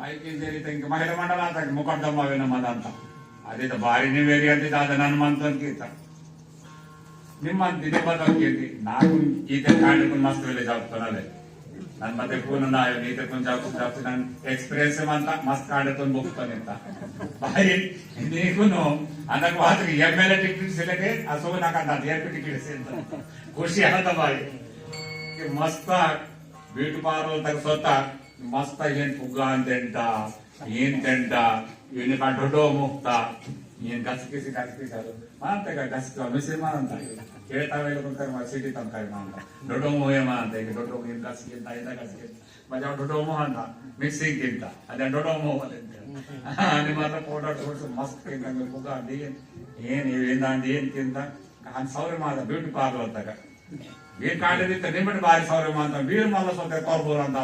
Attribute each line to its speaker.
Speaker 1: ಆಯ್ಕೆ ಸೇರಿ ತಂಗಿ ಮಹಿಳಾ ಮಂಡಲ ಅಂತ ಮುಖಡ್ಡಮ್ಮವೇ ನಮ್ಮದಂತ ಅದಿದ್ದ ಬಾರಿ ನೀವೇರಿ ಅಂತಿದ್ದ ಅದ ನನ್ನ ಮಂತ್ ಅಂತೀತ ನಿಮ್ಮಂತಿ ನಾನು ಈತ ಕಾಣಲಿಕ್ಕೆ ಮಸ್ತ್ ವೇಳೆ ಜಾಗ್ತಾನಲ್ಲೇ ನನ್ ಮತ್ತೆ ಕೂನ ಈತ ಕೊಂಚ ಜಾಗ್ತು ನಾನು ಎಕ್ಸ್ಪೀರಿಯನ್ಸ್ ಅಂತ ಮಸ್ತ್ ಕಾಡತೊಂದು ಹೋಗ್ತಾನೆ ಅಂತ ಬಾರಿ ನೀಗುನು ಅದಕ್ಕೆ ಮಾತ್ರ MLA ಟಿಕೆಟ್ ಸಿಲಕ್ಕೆ ಅಸೋ ನಾಕಂತ MP ಟಿಕೆಟ್ ಅಂತ ಖುಷಿ ಆದ ಬಾರಿ ಮಸ್ತ ಬ್ಯೂಟಿ ಪಾರ್ಲರ್ ತಗ ಸ್ವತಃ ಮಸ್ತ ಏನ್ ಪುಗ್ಗ ಅಂತೆಂಟ ಏನ್ ತೆಂಟ ಇವನಿಗೆ ದೊಡ್ಡ ಮುಕ್ತ ಏನ್ ಗಸಕಿಸಿ ಅದು ಮಾಂತ ಗಸಕ ಮಿಸಿಮ ಅಂತ ಕೇಳ್ತಾವೆಲ್ಲ ಕುಂತಾರೆ ಸಿಟಿ ತನಕ ಅಂತ ದೊಡ್ಡ ಮೋಯಮ ಅಂತ ಈಗ ದೊಡ್ಡ ಏನ್ ಗಸಕಿಂತ ಇದ ಗಸಕಿಂತ ಮಜಾ ದೊಡ್ಡ ಮೋಹ ಅಂತ ಮಿಕ್ಸಿಂಗ್ ಗಿಂತ ಅದೇ ದೊಡ್ಡ ಮೋಹ ನಿಮ್ಮ ಹತ್ರ ಫೋಟೋ ತೋರಿಸಿ ಮಸ್ತ್ ನಂಗೆ ಪುಗ್ಗ ಅಂತ ಏನ್ ಏನ್ ಅಂದ ಏನ್ ತಿಂದ ಹಂಗ ಸಾವಿರ ಮಾದ ಬ್ಯೂಟಿ ಪಾರ್ಲರ್ ತಗ ಏನ್ ಕಾಡಿದಿತ್ತ ನಿಮ್ಮಟ್ಟು ಬಾರಿ ಸಾವಿರ ಮಾತ ವೀರ್ ಮಲ್ಲ ಸೊತ್ತೆ ಕೊರ್ಬೋರ್ ಅಂತ